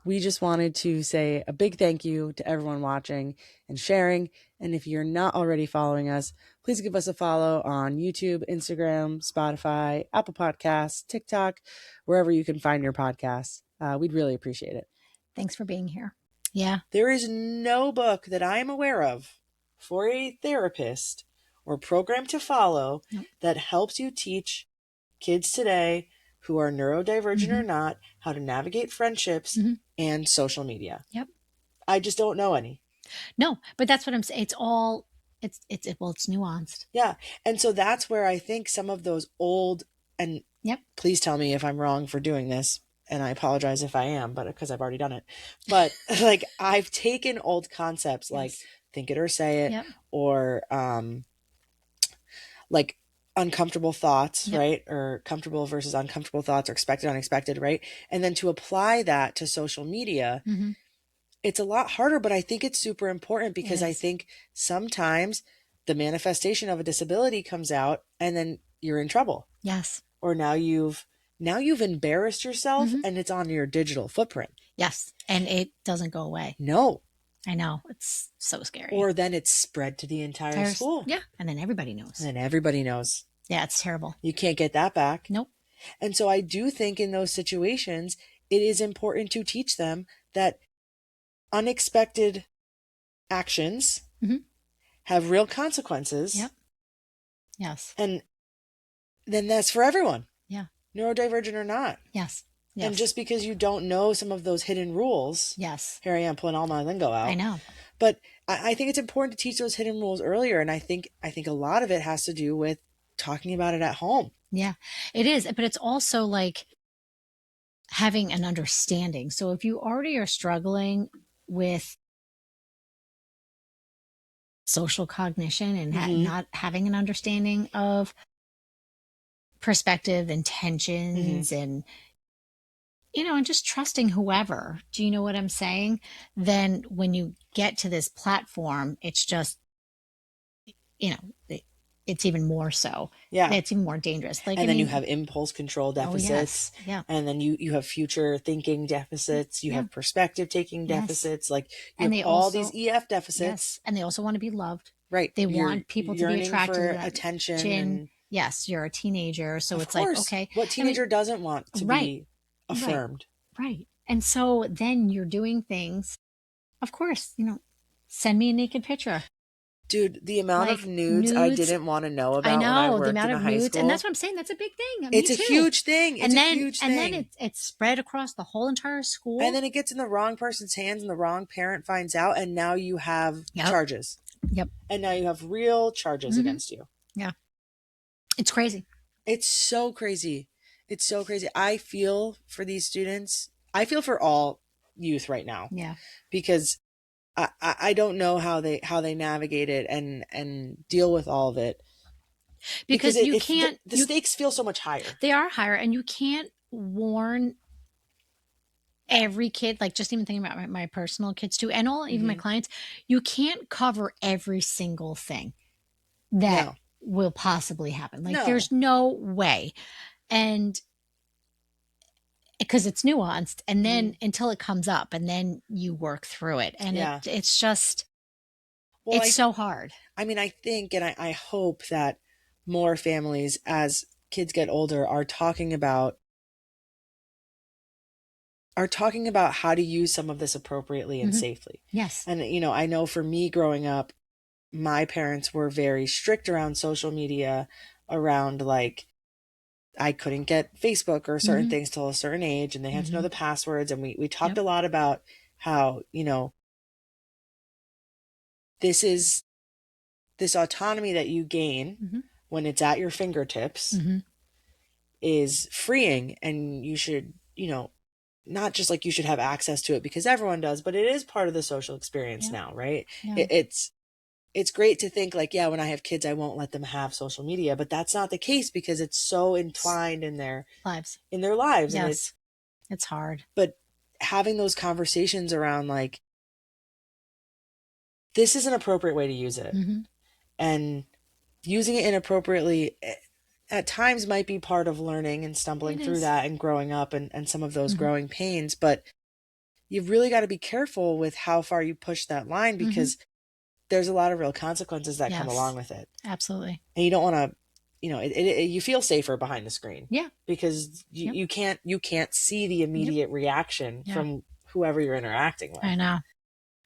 We just wanted to say a big thank you to everyone watching and sharing. And if you're not already following us, please give us a follow on YouTube, Instagram, Spotify, Apple Podcasts, TikTok, wherever you can find your podcasts. We'd really appreciate it. Thanks for being here. Yeah. There is no book that I am aware of for a therapist or program to follow that helps you teach kids today who are neurodivergent or not how to navigate friendships and social media. Yep. I just don't know any. No, but that's what I'm saying. It's all, it's nuanced. Yeah. And so that's where I think some of those old, and please tell me if I'm wrong for doing this, and I apologize if I am, but because I've already done it. But like I've taken old concepts like think it or say it, or like uncomfortable thoughts, right? Or comfortable versus uncomfortable thoughts, or expected, unexpected, right? And then to apply that to social media, it's a lot harder, but I think it's super important because I think sometimes the manifestation of a disability comes out and then you're in trouble. Yes. Or now you've embarrassed yourself and it's on your digital footprint. Yes. And it doesn't go away. No. I know. It's so scary. Or then it's spread to the entire school. Yeah. And then everybody knows. And then everybody knows. Yeah. It's terrible. You can't get that back. Nope. And so I do think in those situations, it is important to teach them that unexpected actions have real consequences. Yep. Yes. And then that's for everyone. Yeah. Neurodivergent or not. Yes. Yes. And just because you don't know some of those hidden rules. Yes. Here I am pulling all my lingo out. I know. But I think it's important to teach those hidden rules earlier. And I think a lot of it has to do with talking about it at home. Yeah, it is. But it's also like having an understanding. So if you already are struggling with social cognition and not having an understanding of perspective and tensions and, and just trusting whoever, do you know what I'm saying? Then when you get to this platform, it's just, it's even more so. Yeah. It's even more dangerous. Like, and then you have impulse control deficits. Oh, yes. Yeah. And then you have future thinking deficits. You have perspective taking deficits. Like you have all these EF deficits. Yes. And they also want to be loved. Right. They want people to be attracted for to that attention. And yes. You're a teenager. So it's course, like, okay. What teenager doesn't want to be affirmed? Right. And so then you're doing things, of course, send me a naked picture. Dude, the amount of Like nudes I nudes. didn't want to know I about when I know the worked amount in a of high nudes, and school. that's what I'm saying. That's a big thing. Me It's a too. huge thing. It's And a then huge and then thing. it's spread across the whole entire school. And then it gets in the wrong person's hands and the wrong parent finds out, and now you have Yep. charges. Yep. And now you have real charges against you. Yeah. It's crazy. It's so crazy. It's so crazy. I feel for these students. I feel for all youth right now. Yeah. Because I don't know how they navigate it and deal with all of it. Because you can't. The stakes feel so much higher. They are higher, and you can't warn every kid. Like, just even thinking about my personal kids too, and even my clients, you can't cover every single thing that No. will possibly happen. Like, No. there's no way. And because it's nuanced, and then until it comes up, and then you work through it, and Yeah. it's just Well, it's so hard. I mean, I think and I hope that more families, as kids get older, are talking about how to use some of this appropriately and safely. Yes. And I know for me growing up, my parents were very strict around social media, around like I couldn't get Facebook or certain things till a certain age, and they had to know the passwords. And we talked a lot about how, this autonomy that you gain when it's at your fingertips is freeing, and you should, not just like you should have access to it because everyone does, but it is part of the social experience now, right? Yeah. It's great to think like, yeah, when I have kids, I won't let them have social media, but that's not the case because it's so entwined in their lives. Yes. And it's hard. But having those conversations around like, this is an appropriate way to use it, and using it inappropriately at times might be part of learning and stumbling through that and growing up and some of those growing pains. But you've really got to be careful with how far you push that line, because there's a lot of real consequences that come along with it. Absolutely. And you don't want to, you feel safer behind the screen. Yeah. Because you can't see the immediate reaction from whoever you're interacting with. I know.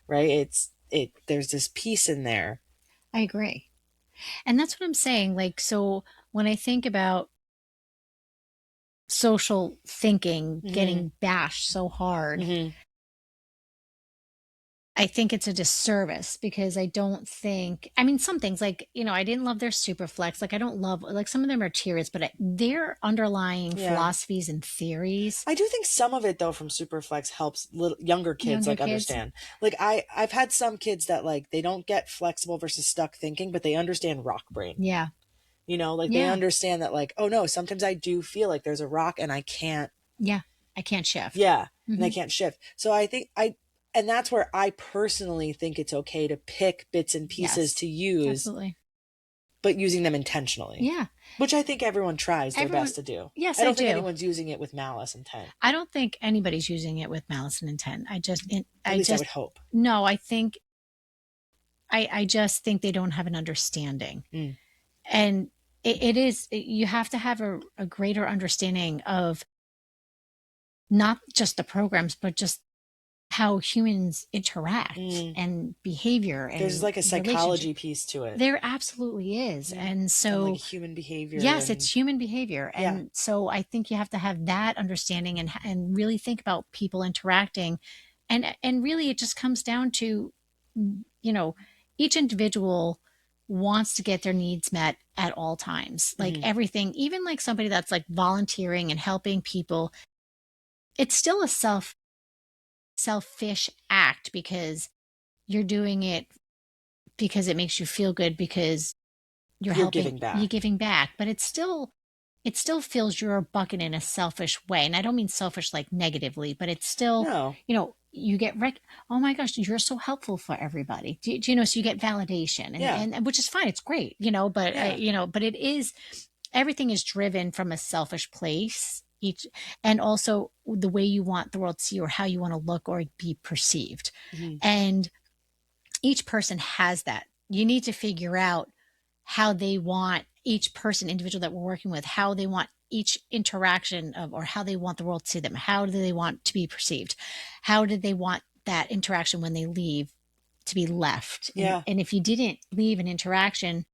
Right? There's this piece in there. I agree. And that's what I'm saying. Like, so when I think about social thinking getting bashed so hard, I think it's a disservice, because I don't think, I mean, some things like, I didn't love their Superflex. Like, I don't love, like, some of them are materials, but their underlying philosophies and theories. I do think some of it though from Superflex helps younger kids understand. Like I've had some kids that like, they don't get flexible versus stuck thinking, but they understand rock brain. Yeah. They understand that like, oh no, sometimes I do feel like there's a rock and I can't. Yeah. I can't shift. Yeah. And I can't shift. So I think and that's where I personally think it's okay to pick bits and pieces to use. Absolutely. But using them intentionally. Yeah. Which I think everyone tries their best to do. Yes, I don't think anyone's using it with malice intent. I don't think anybody's using it with malice and intent. I would hope. No, I think, I just think they don't have an understanding. And you have to have a greater understanding of not just the programs, but just how humans interact and behavior. And there's like a psychology piece to it. There absolutely is. And so like human behavior. Yes, it's human behavior. And so I think you have to have that understanding and really think about people interacting. And really it just comes down to, each individual wants to get their needs met at all times. Like everything, even like somebody that's like volunteering and helping people, it's still a selfish act, because you're doing it because it makes you feel good, because you're helping, you're giving back, but it still fills your bucket in a selfish way. And I don't mean selfish like negatively, but it's still, you get oh my gosh, you're so helpful for everybody. Do you know, so you get validation, and which is fine. It's great, but but it is, everything is driven from a selfish place. And also the way you want the world to see you, or how you want to look or be perceived. And each person has that. You need to figure out how they want, each person, individual that we're working with, how they want each interaction of, or how they want the world to see them. How do they want to be perceived? How do they want that interaction when they leave to be left. Yeah. And if you didn't leave an interaction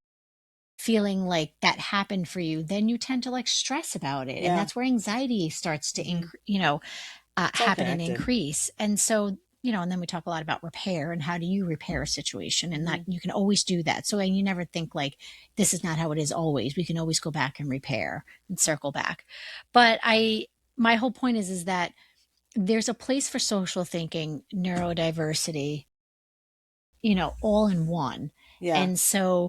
feeling like that happened for you, then you tend to like stress about it. And Yeah. that's where anxiety starts to, Mhm. It's all happen and connected. increase. And so, and then we talk a lot about repair and how do you repair a situation, and that you can always do that. So, and you never think like, this is not how it is always. We can always go back and repair and circle back. But my whole point is that there's a place for social thinking, neurodiversity, all in one. Yeah. And so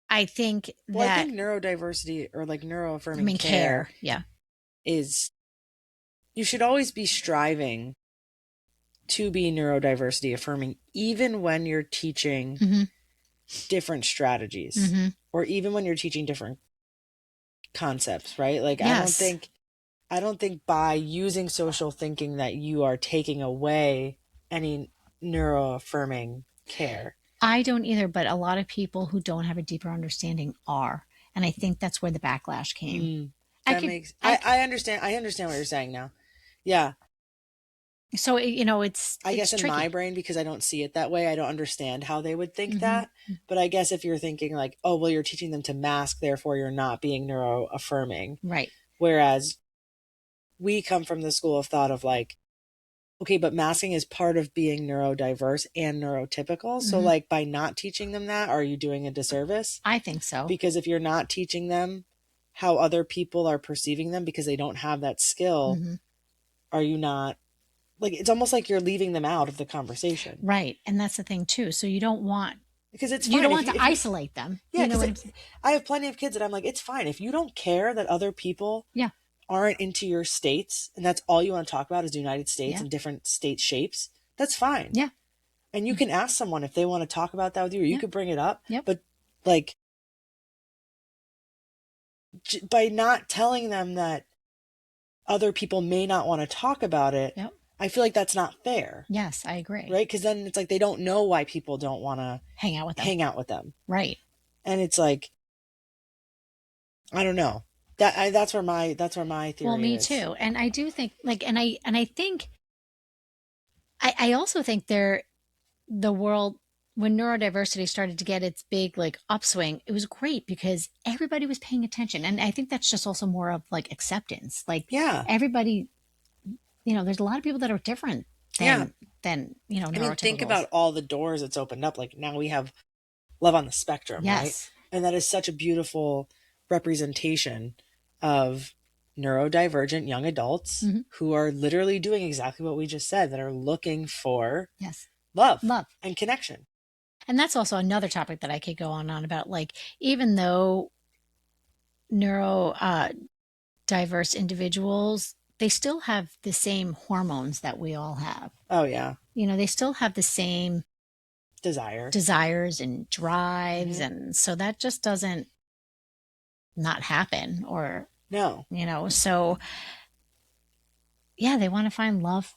I think Well, I that, think neurodiversity or like I neuroaffirming mean, care. Yeah. is you should always be striving to be neurodiversity affirming, even when you're teaching Mm-hmm. different strategies Mm-hmm. or even when you're teaching different concepts, right? Like, Yes. I don't think by using social thinking that you are taking away any neuroaffirming care. I don't either, but a lot of people who don't have a deeper understanding are. And I think that's where the backlash came. I understand. I understand what you're saying now. Yeah. So, it's I guess in tricky. my brain, because I don't see it that way, I don't understand how they would think Mhm. that. But I guess if you're thinking like, oh, well, you're teaching them to mask, therefore you're not being neuroaffirming. Right. Whereas we come from the school of thought of like, okay, but masking is part of being neurodiverse and neurotypical. So Mhm. like by not teaching them that, are you doing a disservice? I think so. Because if you're not teaching them how other people are perceiving them because they don't have that skill, Mhm. are you not like, it's almost like you're leaving them out of the conversation. Right. And that's the thing too. So you don't want Because it's you fine don't if want you, to if you isolate them. yeah, You know because what I'm saying? I have plenty of kids that I'm like, it's fine if you don't care that other people Yeah. aren't into your states and that's all you want to talk about is the United States Yeah. and different state shapes. That's fine. Yeah. And you can ask someone if they want to talk about that with you, or you Yeah. could bring it up. Yep. But like, by not telling them that other people may not want to talk about it, Yep. I feel like that's not fair. Yes, I agree. Right? Because then it's like they don't know why people don't want to Hang out with them. hang out with them. Right. And it's like, I don't know. That's where my theory Well, me is. too. And I do think like, and I think, I also think the world, when neurodiversity started to get its big like upswing, it was great because everybody was paying attention. And I think that's just also more of like acceptance. Like Yeah. everybody, there's a lot of people that are different Yeah. than I mean, think about all the doors it's opened up. Like now we have Love on the Spectrum, right? Yes. And that is such a beautiful representation of neurodivergent young adults Mhm. who are literally doing exactly what we just said, that are looking for Yes. love Love. and connection. And that's also another topic that I could go on and on about. Like, even though neuro diverse individuals, they still have the same hormones that we all have. Oh yeah. They still have the same Desire. desires and drives. Mhm. And so that just doesn't not happen, or, No. so yeah, they want to find love,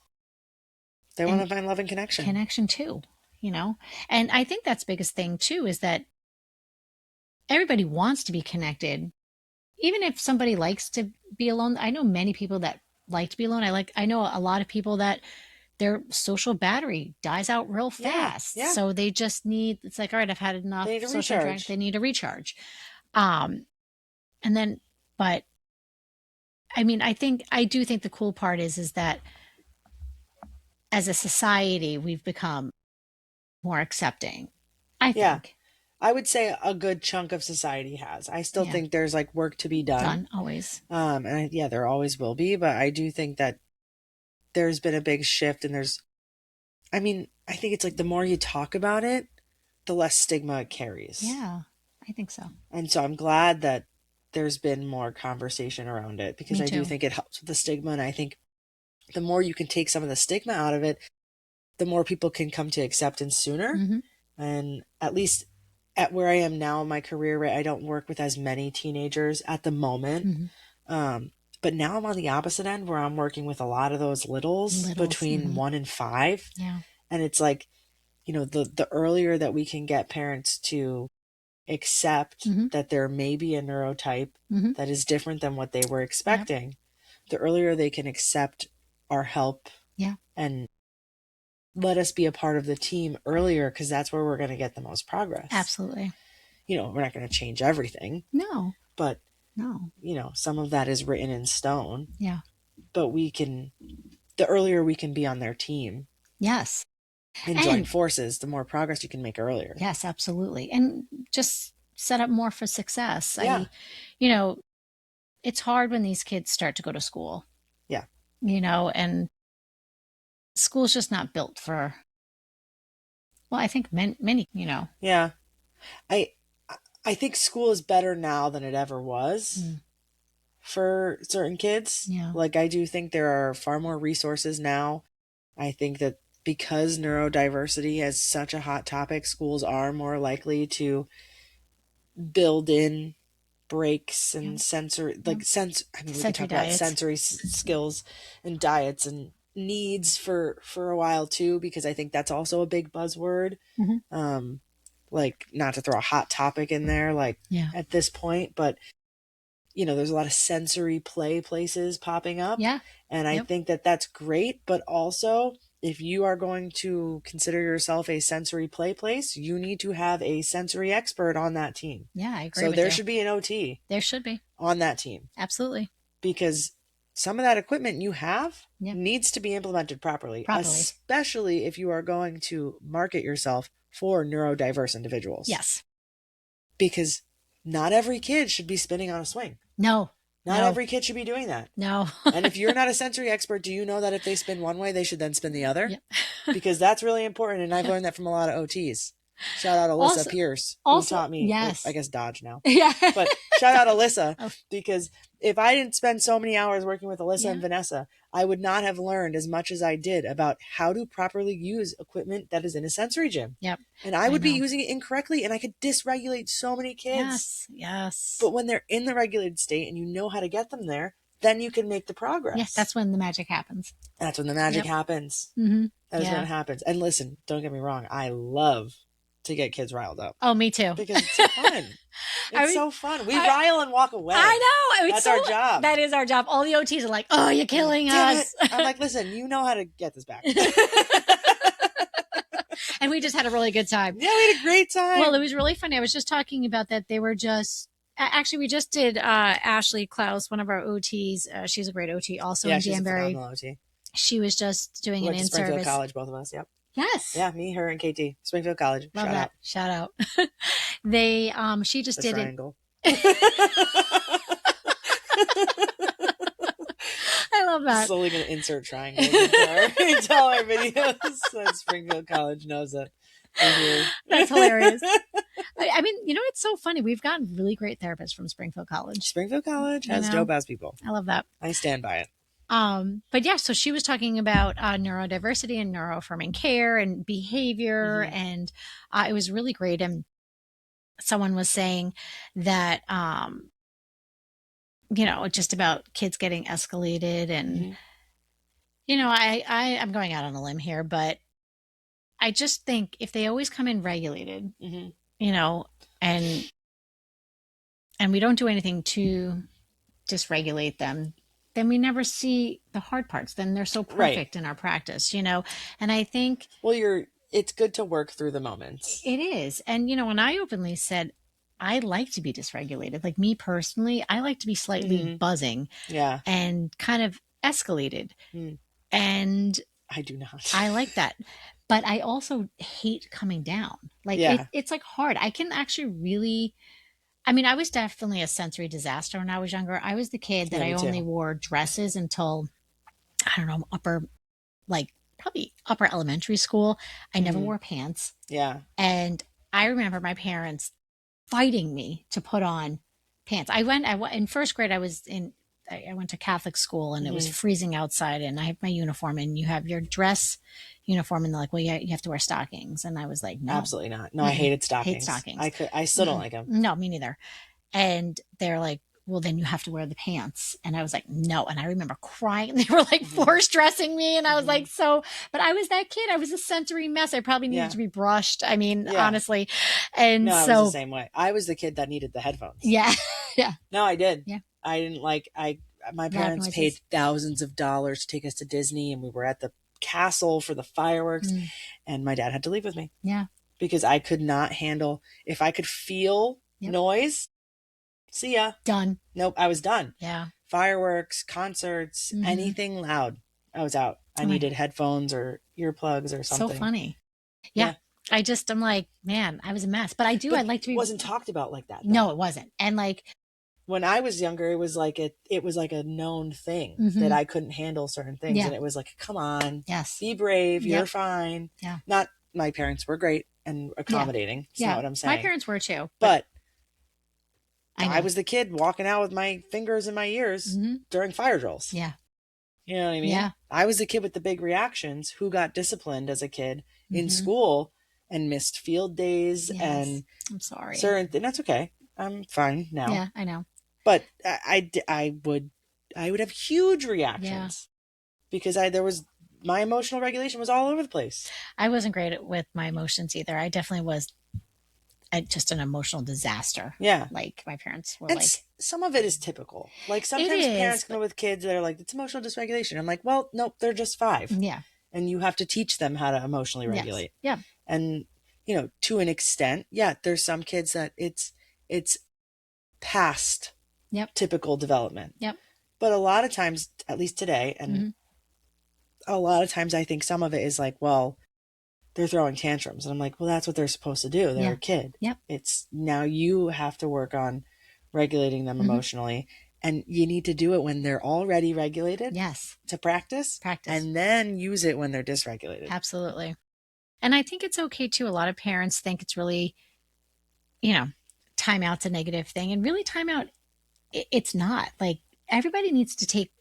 They want to find love and connection. too, and I think that's biggest thing too, is that everybody wants to be connected. Even if somebody likes to be alone, I know many people that like to be alone. I know a lot of people that their social battery dies out real fast. Yeah. So they just need, it's like, all right, I've had enough They need to social recharge. interaction. They need a recharge. And then, but I mean, I do think the cool part is that as a society, we've become more accepting. I Yeah. think. I would say a good chunk of society has. I still Yeah. think there's like work to be done. Done always. And yeah, there always will be, but I do think that there's been a big shift, and I think it's like the more you talk about it, the less stigma it carries. Yeah, I think so. And so I'm glad that there's been more conversation around it, because Me I do too. think it helps with the stigma. And I think the more you can take some of the stigma out of it, the more people can come to acceptance sooner. Mhm. And at least at where I am now in my career, right, I don't work with as many teenagers at the moment. Mhm. But now I'm on the opposite end, where I'm working with a lot of those littles between 1 and 5. Yeah. And it's like, the earlier that we can get parents to accept Mhm. that there may be a neurotype Mhm. that is different than what they were expecting, the earlier they can accept our help Yeah. and let us be a part of the team earlier, because that's where we're going to get the most progress. Absolutely. We're not going to change everything, No. but No. some of that is written in stone. Yeah. But the earlier we can be on their team Yes. and join forces, the more progress you can make earlier. Yes, absolutely. And just set up more for success. Yeah. It's hard when these kids start to go to school. Yeah. And school's just not built for, well, I think many. Yeah. I think school is better now than it ever was for certain kids. Yeah. Like, I do think there are far more resources now. I think that because neurodiversity is such a hot topic, schools are more likely to build in breaks and sensory, we could talk about sensory skills and diets and needs for a while too, because I think that's also a big buzzword. Like, not to throw a hot topic in there, at this point, but there's a lot of sensory play places popping up. Yeah. And I think that that's great, but also, if you are going to consider yourself a sensory play place, you need to have a sensory expert on that team. Yeah, I agree. So with there you. should be an OT. There should be. On that team. Absolutely. Because some of that equipment you have Yeah. needs to be implemented properly, especially if you are going to market yourself for neurodiverse individuals. Yes. Because not every kid should be spinning on a swing. No. Not every kid should be doing that. No. And if you're not a sensory expert, do you know that if they spin one way, they should then spin the other? Yep. Because that's really important. And I've learned that from a lot of OTs. Shout out Alyssa Pierce, who taught me. Yes. I guess Dodge now. Yeah. But shout out Alyssa, because if I didn't spend so many hours working with Alyssa and Vanessa, I would not have learned as much as I did about how to properly use equipment that is in a sensory gym. Yep. And I would be using it incorrectly, and I could dysregulate so many kids. Yes. But when they're in the regulated state and you know how to get them there, then you can make the progress. Yes, that's when the magic happens. That's when the magic happens. Mm-hmm. That's when it happens. And listen, don't get me wrong. I love to get kids riled up. Oh, me too. Because it's fun. It's so fun. We rile and walk away. I know. That's our job. That is our job. All the OTs are like, oh, you're killing us. I'm like, listen, you know how to get this back. And we just had a really good time. Yeah, we had a great time. Well, it was really funny. I was just talking about that. They were just, actually, we just did Ashley Klaus, one of our OTs. She's a great OT also in Danbury. She's a phenomenal OT. She was just doing an in-service. Springfield College, both of us. Yep. Yes. Yeah, me, her, and KT. Springfield College. Love that. Shout out. They, she just did triangle. I love that. Slowly going to insert triangles into all our videos so Springfield College knows it. That's hilarious. I mean, it's so funny. We've gotten really great therapists from Springfield College. Springfield College has dope ass people. I love that. I stand by it. But yeah, so she was talking about neurodiversity and neuroaffirming care and behavior, and it was really great. And someone was saying that, just about kids getting escalated, and I'm going out on a limb here, but I just think if they always come in regulated, and we don't do anything to dysregulate them, then we never see the hard parts. Then they're so perfect in our practice, and I think, well, it's good to work through the moments. It is. And, when I openly said, I like to be dysregulated, like me personally, I like to be slightly buzzing and kind of escalated. And I do not. I like that. But I also hate coming down. Like it's like hard. I can actually really, I was definitely a sensory disaster when I was younger. I was the kid that I only wore dresses until, I don't know, probably upper elementary school. I never wore pants. Yeah. And I remember my parents fighting me to put on pants. I went in first grade. I went to Catholic school, and it was freezing outside, and I have my uniform, and you have your dress uniform, and they're like, well, yeah, you have to wear stockings. And I was like, no, absolutely not. No, I hated stockings. Hate stockings. I still don't like them. No, me neither. And they're like, well, then you have to wear the pants. And I was like, no. And I remember crying. They were like force dressing me. And I was like, but I was that kid. I was a sensory mess. I probably needed to be brushed. Honestly. And no, I was the same way. I was the kid that needed the headphones. Yeah. Yeah. No, I did. Yeah. I didn't my parents paid thousands of dollars to take us to Disney, and we were at the castle for the fireworks. And my dad had to leave with me. Yeah. Because I could not handle, if I could feel noise, see ya. Done. Nope, I was done. Yeah. Fireworks, concerts, anything loud, I was out. I needed headphones or earplugs or something. So funny. Yeah. I'm like, man, I was a mess. But I'd like to be. It wasn't talked about like that, though. No, it wasn't. And like, when I was younger, it was like a known thing that I couldn't handle certain things. And it was like, come on, be brave, you're fine. Yeah. Not, my parents were great and accommodating. That's not what I'm saying. My parents were too. But I was the kid walking out with my fingers in my ears during fire drills. Yeah. You know what I mean? Yeah. I was the kid with the big reactions who got disciplined as a kid in school and missed field days. And I'm sorry. And that's okay. I'm fine now. Yeah, I know. But I would have huge reactions because my emotional regulation was all over the place. I wasn't great with my emotions either. I definitely was just an emotional disaster. Yeah. Like my parents were and some of it is typical. Like sometimes parents come with kids that are like, it's emotional dysregulation. I'm like, well, nope, they're just 5. Yeah. And you have to teach them how to emotionally regulate. Yeah. And, to an extent, there's some kids that it's past typical development. Yep. But a lot of times, at least today, and a lot of times I think some of it is like, well, they're throwing tantrums. And I'm like, well, that's what they're supposed to do. They're a kid. Yep. It's now you have to work on regulating them emotionally. And you need to do it when they're already regulated. Yes. To practice. And then use it when they're dysregulated. Absolutely. And I think it's okay too. A lot of parents think it's really, timeout's a negative thing. And really timeout, it's not. Like everybody needs to take,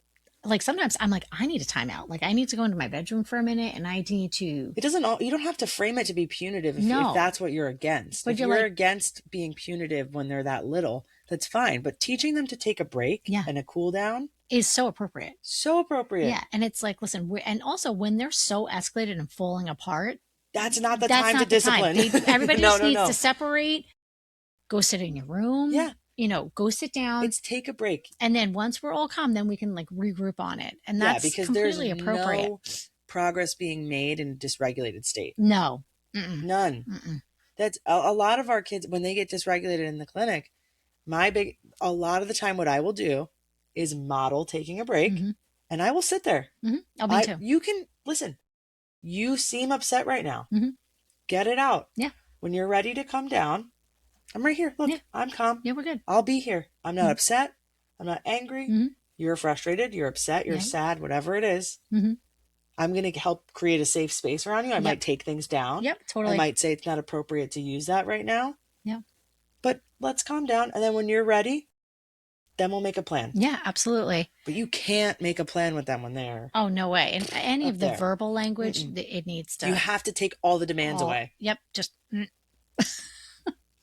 like sometimes I'm like, I need a timeout. Like I need to go into my bedroom for a minute and I need to. You don't have to frame it to be punitive if that's what you're against. But if you're against being punitive when they're that little, that's fine. But teaching them to take a break and a cool down is so appropriate. So appropriate. Yeah. And it's like, listen, and also when they're so escalated and falling apart, that's not the time to discipline. Everybody just needs to separate, go sit in your room. Yeah. Go sit down. It's take a break. And then once we're all calm, then we can like regroup on it. And that's because completely there's appropriate. No progress being made in a dysregulated state. No. None. That's a lot of our kids, when they get dysregulated in the clinic, a lot of the time what I will do is model taking a break and I will sit there. I'll be too. You can, listen, you seem upset right now. Get it out. Yeah. When you're ready to come down, I'm right here. Look, I'm calm. Yeah, we're good. I'll be here. I'm not upset. I'm not angry. You're frustrated. You're upset. You're sad, whatever it is. I'm going to help create a safe space around you. I might take things down. Yep, totally. I might say it's not appropriate to use that right now. Yeah. But let's calm down. And then when you're ready, then we'll make a plan. Yeah, absolutely. But you can't make a plan with them when they're... Oh, no way. And any of the verbal language, it needs to... You have to take all the demands away. Yep. Just...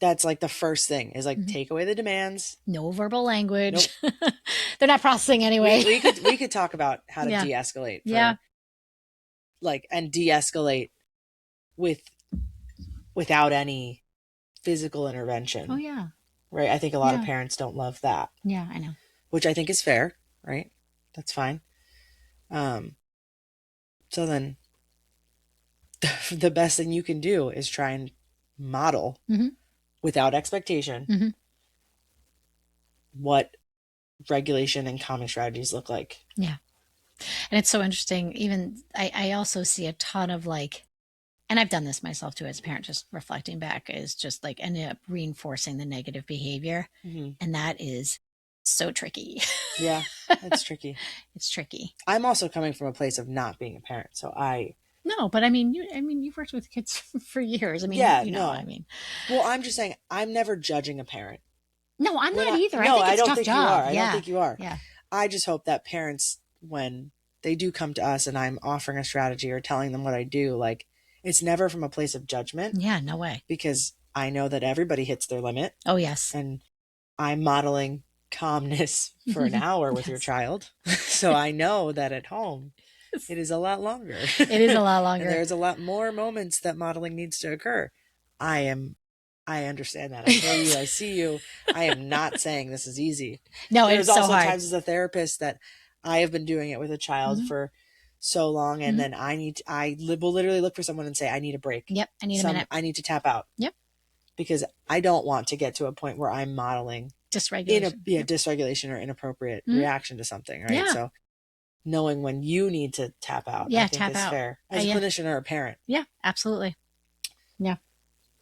That's like the first thing is like take away the demands. No verbal language. Nope. They're not processing anyway. we could talk about how to de-escalate. And de-escalate without any physical intervention. Oh yeah. Right. I think a lot of parents don't love that. Yeah, I know. Which I think is fair. Right. That's fine. So then the best thing you can do is try and model without expectation what regulation and calming strategies look like. Yeah. And it's so interesting. Even I also see a ton of and I've done this myself too as a parent, just reflecting back, is just ended up reinforcing the negative behavior. And that is so tricky. Yeah, it's tricky. It's tricky. I'm also coming from a place of not being a parent. So No, but you've worked with kids for years. Well, I'm just saying, I'm never judging a parent. No, I'm not either. No, I don't think think you are. I don't think you are. Yeah. I just hope that parents, when they do come to us and I'm offering a strategy or telling them what I do, it's never from a place of judgment. Yeah, no way. Because I know that everybody hits their limit. Oh, yes. And I'm modeling calmness for an hour with your child. So I know that at home, it is a lot longer. It is a lot longer. And there's a lot more moments that modeling needs to occur. I understand that. I hear you. I see you. I am not saying this is easy. No, There's it's so also hard. times as a therapist that I have been doing it with a child for so long, and Mhm. then will literally look for someone and say, I need a break. Yep. I need a minute. I need to tap out. Yep. Because I don't want to get to a point where I'm modeling Dysregulation. Yep. dysregulation or inappropriate Mhm. reaction to something, right? Yeah. So knowing when you need to tap out, Yeah, I think tap is out. fair as a Yeah. clinician or a parent. Yeah, absolutely. Yeah.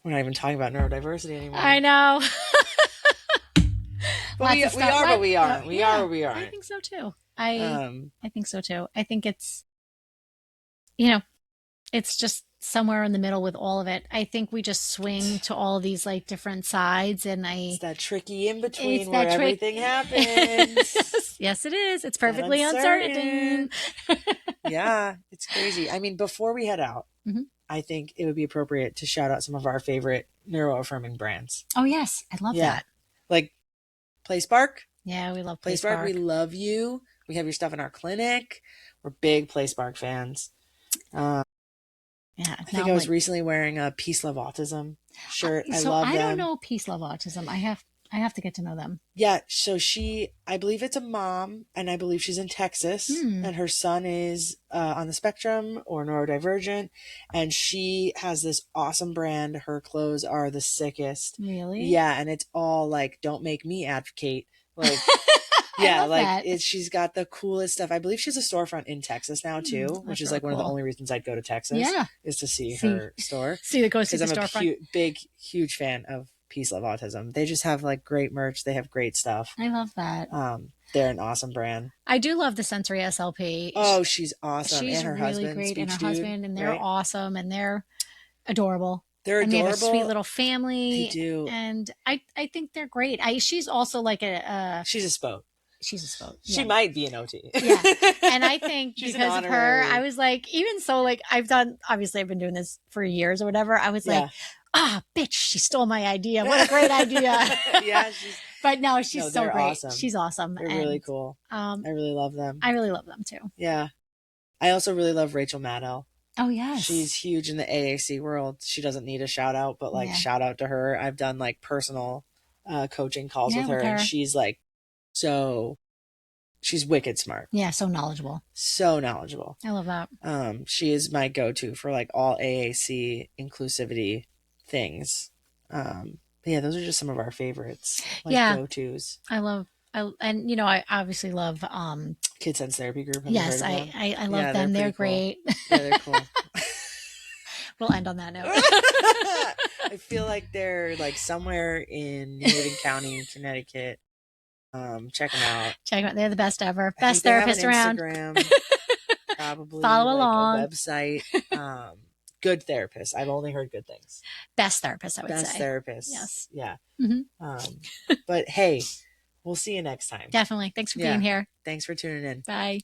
We're not even talking about neurodiversity anymore. I know. But Lots we of are, stuff. but we aren't. We Yeah, are, or we I aren't. think so too. I Um, think so too. I think it's, you know, it's just somewhere in the middle with all of it. I think we just swing to all these like different sides, and it's that tricky in it's between that where everything happens. yes, yes, it is. It's perfectly uncertain. Yeah, it's crazy. I mean, before we head out, Mhm. I think it would be appropriate to shout out some of our favorite neuro-affirming brands. Oh yes, I love that. Like PlaySpark. Yeah, we love PlaySpark, we PlaySpark. love you. We have your stuff in our clinic. We're big PlaySpark fans. Yeah, I think I was recently wearing a Peace Love Autism shirt. I love them. I don't know Peace Love Autism. I have to get to know them. Yeah, so I believe it's a mom, and I believe she's in Texas, and her son is on the spectrum or neurodivergent, and she has this awesome brand. Her clothes are the sickest. Really? Yeah, and it's all like, don't make me advocate. Like, I yeah, love like that. she's got the coolest stuff. I believe she has a storefront in Texas now too, which That's is really like one of the cool. only reasons I'd go to Texas. Yeah. Is to see her store. See the Because I'm storefront. a big, huge fan of Peace Love Autism. They just have like great merch. They have great stuff. I love that. They're an awesome brand. I do love the Sensory SLP. Oh, she's awesome. She's and her really husband, great, and her Speech Dude, husband, and they're right? awesome, and they're adorable. They're and adorable. They have a sweet little family. They do. And I think they're great. She's also like she's a spoke. She's a spoke. She Yeah. might be an OT. Yeah. And I think She's because an of her, honorary. I was like, even so, like obviously I've been doing this for years or whatever. I was like, bitch, she stole my idea. What a great idea. Yeah. But no, she's so great. Awesome. She's awesome. They're really cool. I really love them. I really love them too. Yeah. I also really love Rachel Maddow. Oh, yes. She's huge in the AAC world. She doesn't need a shout out, but like shout out to her. I've done like personal coaching calls with her, and she's like, she's wicked smart. Yeah, so knowledgeable. So knowledgeable. I love that. She is my go-to for like all AAC inclusivity things. Yeah, those are just some of our favorites. Like go-tos. And you know, I obviously love Kid Sense Therapy Group. Yes, I love them. They're great. Cool. Yeah, they're cool. We'll end on that note. I feel like they're like somewhere in New Haven County, Connecticut. Check them out. Check them out. They're the best ever. Best therapists around. Instagram, probably. Follow along. A website. Good therapist. I've only heard good things. Best therapist, I would say. Best therapist. Yes. Yeah. Mm-hmm. But hey, we'll see you next time. Definitely. Thanks for being here. Thanks for tuning in. Bye.